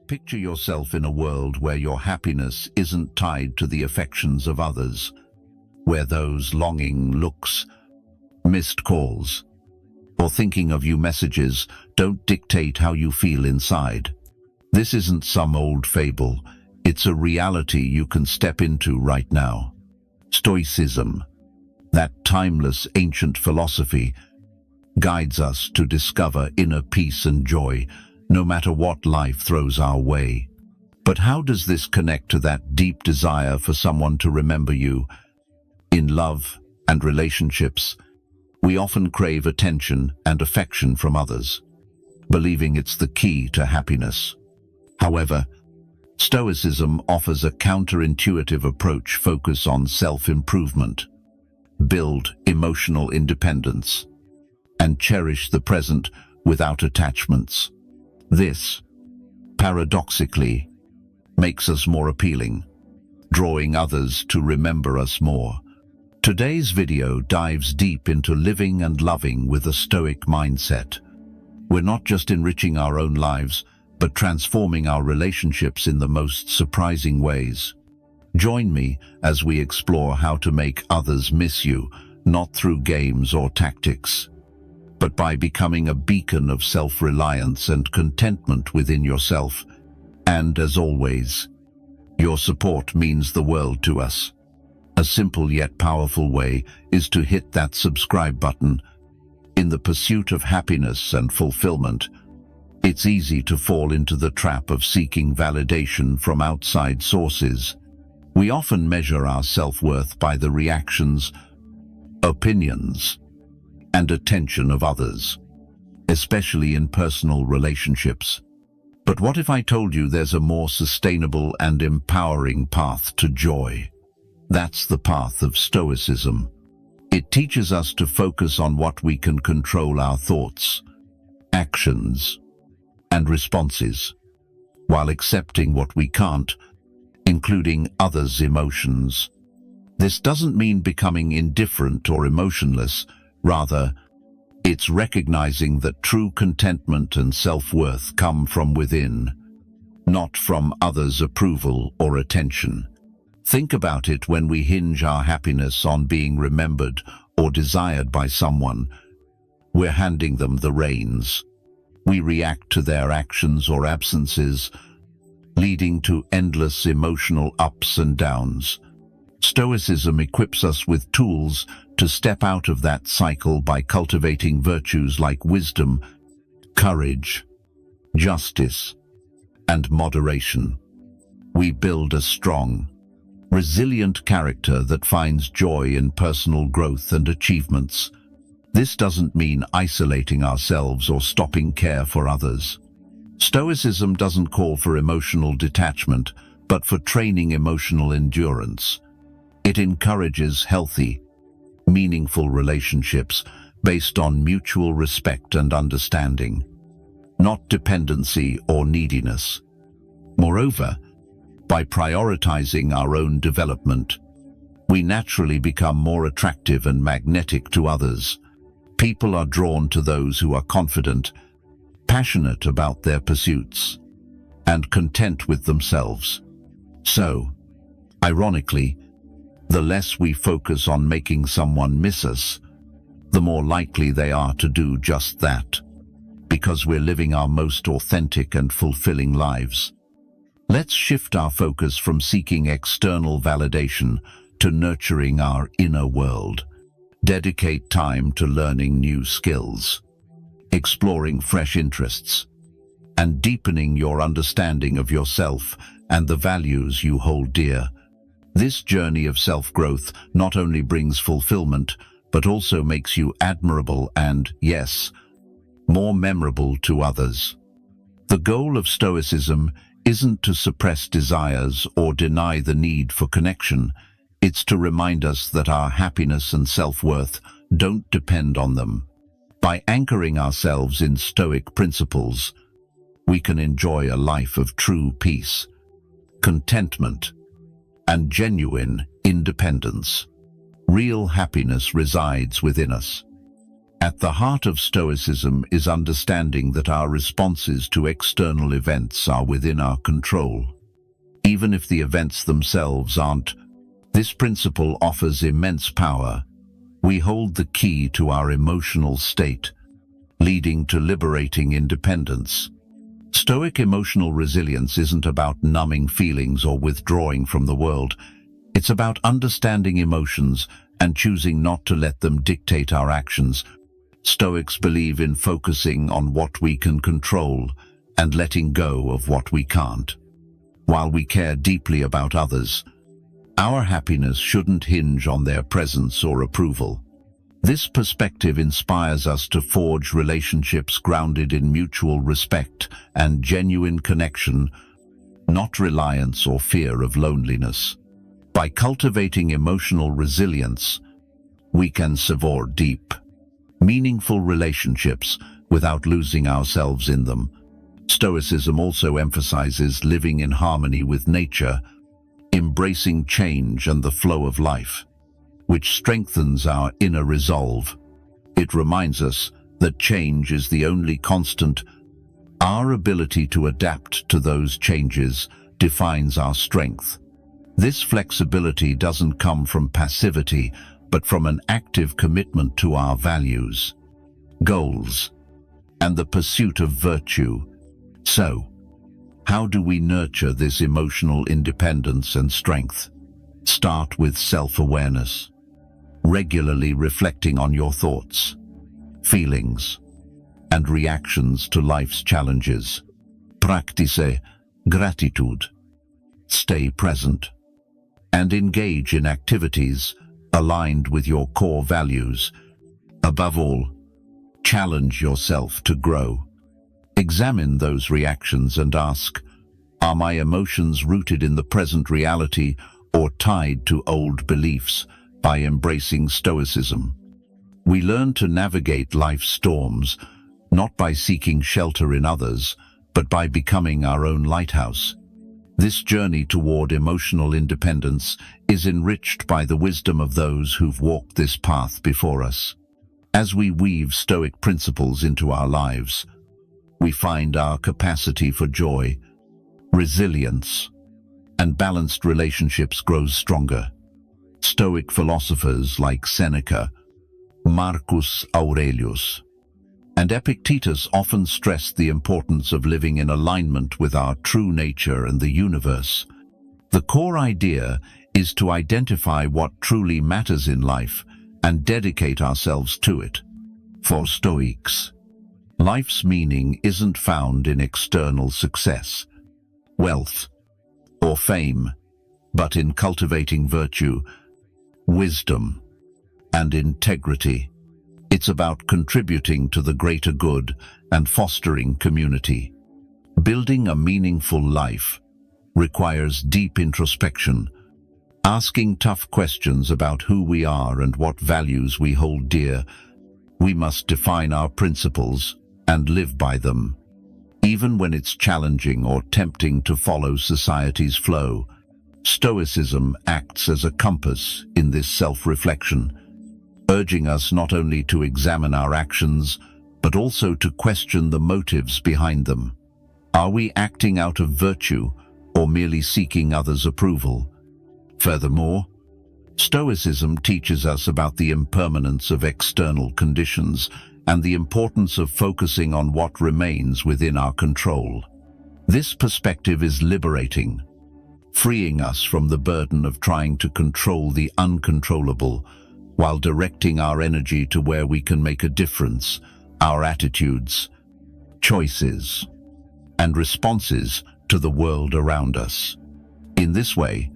Picture yourself in a world where your happiness isn't tied to the affections of others, where those longing looks, missed calls, or thinking of you messages don't dictate how you feel inside. This isn't some old fable, it's a reality you can step into right now. Stoicism, that timeless ancient philosophy, guides us to discover inner peace and joy, no matter what life throws our way. But how does this connect to that deep desire for someone to remember you? In love and relationships, we often crave attention and affection from others, believing it's the key to happiness. However, Stoicism offers a counterintuitive approach focused on self-improvement, build emotional independence, and cherish the present without attachments. This, paradoxically, makes us more appealing, drawing others to remember us more. Today's video dives deep into living and loving with a Stoic mindset. We're not just enriching our own lives, but transforming our relationships in the most surprising ways. Join me as we explore how to make others miss you, not through games or tactics, but by becoming a beacon of self-reliance and contentment within yourself. And as always, your support means the world to us. A simple yet powerful way is to hit that subscribe button. In the pursuit of happiness and fulfillment, it's easy to fall into the trap of seeking validation from outside sources. We often measure our self-worth by the reactions, opinions, and attention of others, especially in personal relationships. But what if I told you there's a more sustainable and empowering path to joy? That's the path of Stoicism. It teaches us to focus on what we can control: our thoughts, actions, and responses, while accepting what we can't, including others' emotions. This doesn't mean becoming indifferent or emotionless. Rather, it's recognizing that true contentment and self-worth come from within, not from others' approval or attention. Think about it: when we hinge our happiness on being remembered or desired by someone, we're handing them the reins. We react to their actions or absences, leading to endless emotional ups and downs. Stoicism equips us with tools to step out of that cycle by cultivating virtues like wisdom, courage, justice, and moderation. We build a strong, resilient character that finds joy in personal growth and achievements. This doesn't mean isolating ourselves or stopping care for others. Stoicism doesn't call for emotional detachment, but for training emotional endurance. It encourages healthy, meaningful relationships based on mutual respect and understanding, not dependency or neediness. Moreover, by prioritizing our own development, we naturally become more attractive and magnetic to others. People are drawn to those who are confident, passionate about their pursuits, and content with themselves. So, ironically, the less we focus on making someone miss us, the more likely they are to do just that, because we're living our most authentic and fulfilling lives. Let's shift our focus from seeking external validation to nurturing our inner world. Dedicate time to learning new skills, exploring fresh interests, and deepening your understanding of yourself and the values you hold dear. This journey of self-growth not only brings fulfillment, but also makes you admirable and, yes, more memorable to others. The goal of Stoicism isn't to suppress desires or deny the need for connection. It's to remind us that our happiness and self-worth don't depend on them. By anchoring ourselves in Stoic principles, we can enjoy a life of true peace, contentment, and genuine independence. Real happiness resides within us, At the heart of Stoicism is understanding that our responses to external events are within our control, even if the events themselves aren't. This principle offers immense power. We hold the key to our emotional state, leading to liberating independence. Stoic emotional resilience isn't about numbing feelings or withdrawing from the world. It's about understanding emotions and choosing not to let them dictate our actions. Stoics believe in focusing on what we can control and letting go of what we can't. While we care deeply about others, our happiness shouldn't hinge on their presence or approval. This perspective inspires us to forge relationships grounded in mutual respect and genuine connection, not reliance or fear of loneliness. By cultivating emotional resilience, we can savor deep, meaningful relationships without losing ourselves in them. Stoicism also emphasizes living in harmony with nature, embracing change and the flow of life, which strengthens our inner resolve. It reminds us that change is the only constant. Our ability to adapt to those changes defines our strength. This flexibility doesn't come from passivity, but from an active commitment to our values, goals, and the pursuit of virtue. So, how do we nurture this emotional independence and strength? Start with self-awareness, regularly reflecting on your thoughts, feelings, and reactions to life's challenges. Practice gratitude. Stay present and engage in activities aligned with your core values. Above all, challenge yourself to grow. Examine those reactions and ask, are my emotions rooted in the present reality or tied to old beliefs? By embracing Stoicism, we learn to navigate life's storms, not by seeking shelter in others, but by becoming our own lighthouse. This journey toward emotional independence is enriched by the wisdom of those who've walked this path before us. As we weave Stoic principles into our lives, we find our capacity for joy, resilience, and balanced relationships grows stronger. Stoic philosophers like Seneca, Marcus Aurelius, and Epictetus often stressed the importance of living in alignment with our true nature and the universe. The core idea is to identify what truly matters in life and dedicate ourselves to it. For Stoics, life's meaning isn't found in external success, wealth, or fame, but in cultivating virtue, wisdom, and integrity. It's about contributing to the greater good and fostering community. Building a meaningful life requires deep introspection, asking tough questions about who we are and what values we hold dear. We must define our principles and live by them, even when it's challenging or tempting to follow society's flow. Stoicism acts as a compass in this self-reflection, urging us not only to examine our actions, but also to question the motives behind them. Are we acting out of virtue or merely seeking others' approval? Furthermore, Stoicism teaches us about the impermanence of external conditions and the importance of focusing on what remains within our control. This perspective is liberating, freeing us from the burden of trying to control the uncontrollable, while directing our energy to where we can make a difference, our attitudes, choices, and responses to the world around us. In this way,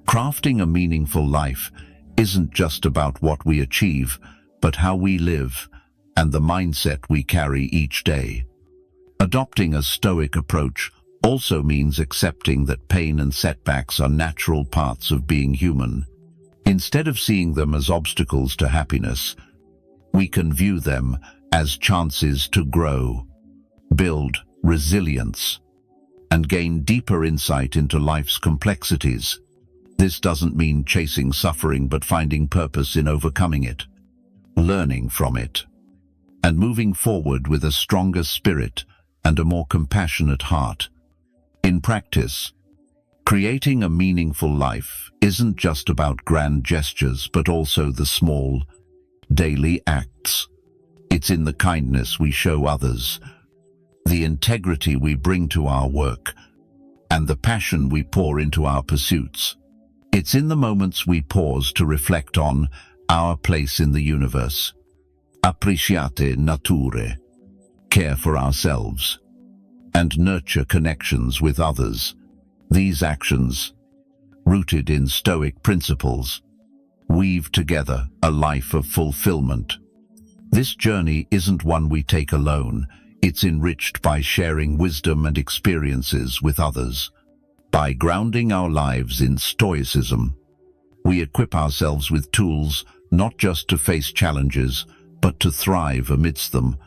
crafting a meaningful life isn't just about what we achieve, but how we live and the mindset we carry each day. Adopting a Stoic approach also means accepting that pain and setbacks are natural parts of being human. Instead of seeing them as obstacles to happiness, we can view them as chances to grow, build resilience, and gain deeper insight into life's complexities. This doesn't mean chasing suffering, but finding purpose in overcoming it, learning from it, and moving forward with a stronger spirit and a more compassionate heart. In practice, creating a meaningful life isn't just about grand gestures, but also the small, daily acts. It's in the kindness we show others, the integrity we bring to our work, and the passion we pour into our pursuits. It's in the moments we pause to reflect on our place in the universe. Appreciate nature, care for ourselves, and nurture connections with others. These actions, rooted in Stoic principles, weave together a life of fulfillment. This journey isn't one we take alone. It's enriched by sharing wisdom and experiences with others. By grounding our lives in Stoicism, we equip ourselves with tools not just to face challenges, but to thrive amidst them,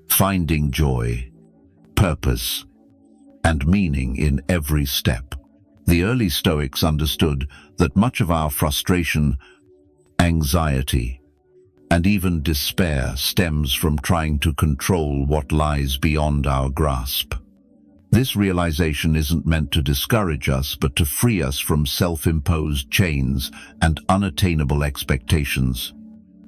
finding joy, purpose, and meaning in every step. The early Stoics understood that much of our frustration, anxiety, and even despair stems from trying to control what lies beyond our grasp. This realization isn't meant to discourage us, but to free us from self-imposed chains and unattainable expectations.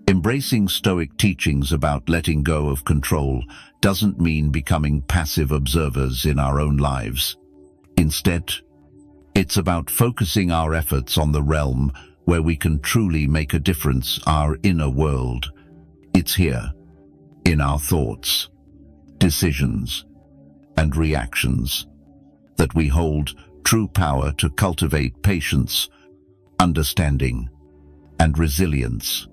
Embracing Stoic teachings about letting go of control doesn't mean becoming passive observers in our own lives. Instead, it's about focusing our efforts on the realm where we can truly make a difference, our inner world. It's here, in our thoughts, decisions, and reactions, that we hold true power to cultivate patience, understanding, and resilience.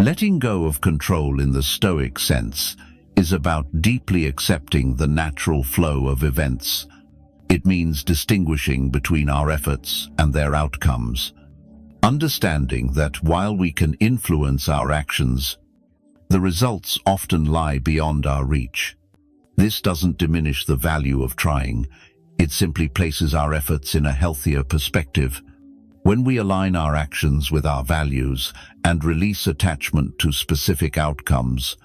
Letting go of control in the Stoic sense is about deeply accepting the natural flow of events. It means distinguishing between our efforts and their outcomes, understanding that while we can influence our actions, the results often lie beyond our reach. This doesn't diminish the value of trying. It simply places our efforts in a healthier perspective. When we align our actions with our values and release attachment to specific outcomes,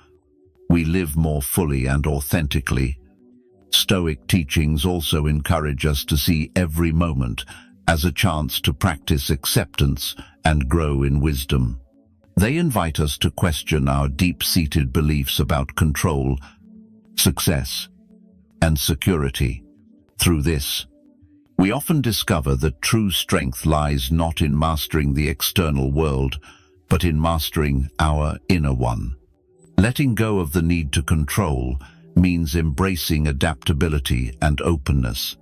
we live more fully and authentically. Stoic teachings also encourage us to see every moment as a chance to practice acceptance and grow in wisdom. They invite us to question our deep-seated beliefs about control, success, and security. Through this, we often discover that true strength lies not in mastering the external world, but in mastering our inner one. Letting go of the need to control means embracing adaptability and openness,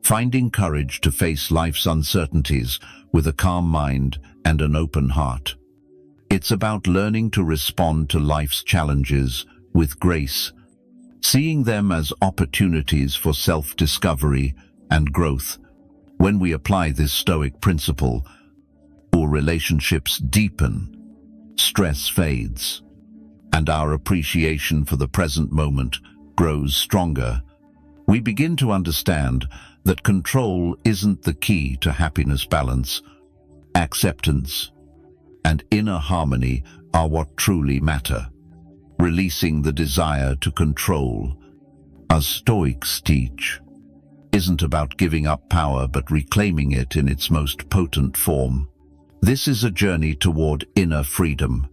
finding courage to face life's uncertainties with a calm mind and an open heart. It's about learning to respond to life's challenges with grace, seeing them as opportunities for self-discovery and growth. When we apply this Stoic principle, our relationships deepen, stress fades, and our appreciation for the present moment grows stronger. We begin to understand that control isn't the key to happiness. Balance, acceptance, and inner harmony are what truly matter. Releasing the desire to control, as Stoics teach, isn't about giving up power but reclaiming it in its most potent form. This is a journey toward inner freedom,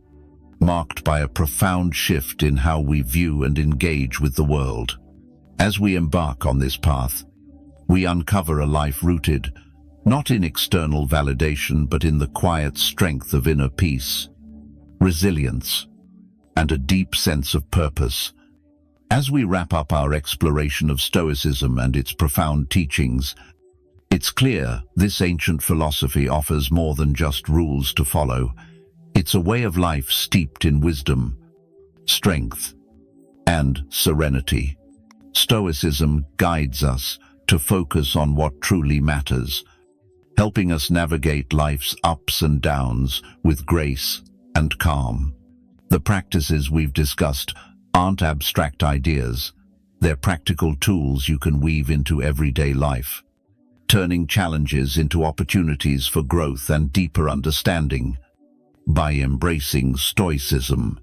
marked by a profound shift in how we view and engage with the world. As we embark on this path, we uncover a life rooted not in external validation but in the quiet strength of inner peace, resilience, and a deep sense of purpose. As we wrap up our exploration of Stoicism and its profound teachings, it's clear this ancient philosophy offers more than just rules to follow. It's a way of life steeped in wisdom, strength, and serenity. Stoicism guides us to focus on what truly matters, helping us navigate life's ups and downs with grace and calm. The practices we've discussed aren't abstract ideas. They're practical tools you can weave into everyday life, turning challenges into opportunities for growth and deeper understanding. By embracing Stoicism,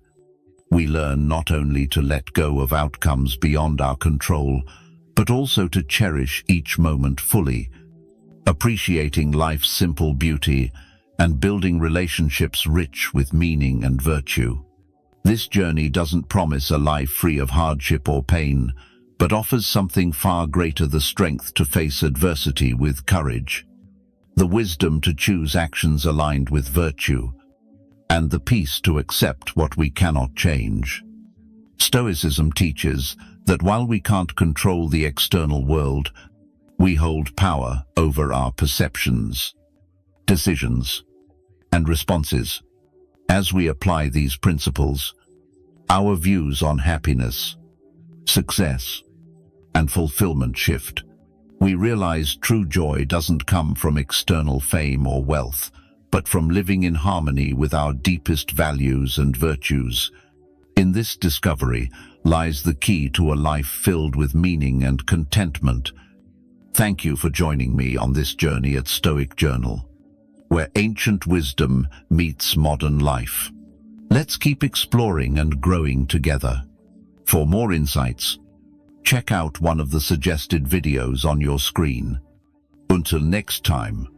We learn not only to let go of outcomes beyond our control, but also to cherish each moment fully, appreciating life's simple beauty and building relationships rich with meaning and virtue. This journey doesn't promise a life free of hardship or pain, but offers something far greater: the strength to face adversity with courage, the wisdom to choose actions aligned with virtue, and the peace to accept what we cannot change. Stoicism teaches that while we can't control the external world, we hold power over our perceptions, decisions, and responses. As we apply these principles, our views on happiness, success, and fulfillment shift. We realize true joy doesn't come from external fame or wealth, but from living in harmony with our deepest values and virtues. In this discovery lies the key to a life filled with meaning and contentment. Thank you for joining me on this journey at Stoic Journal, where ancient wisdom meets modern life. Let's keep exploring and growing together. For more insights, check out one of the suggested videos on your screen. Until next time,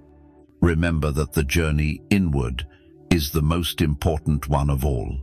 remember that the journey inward is the most important one of all.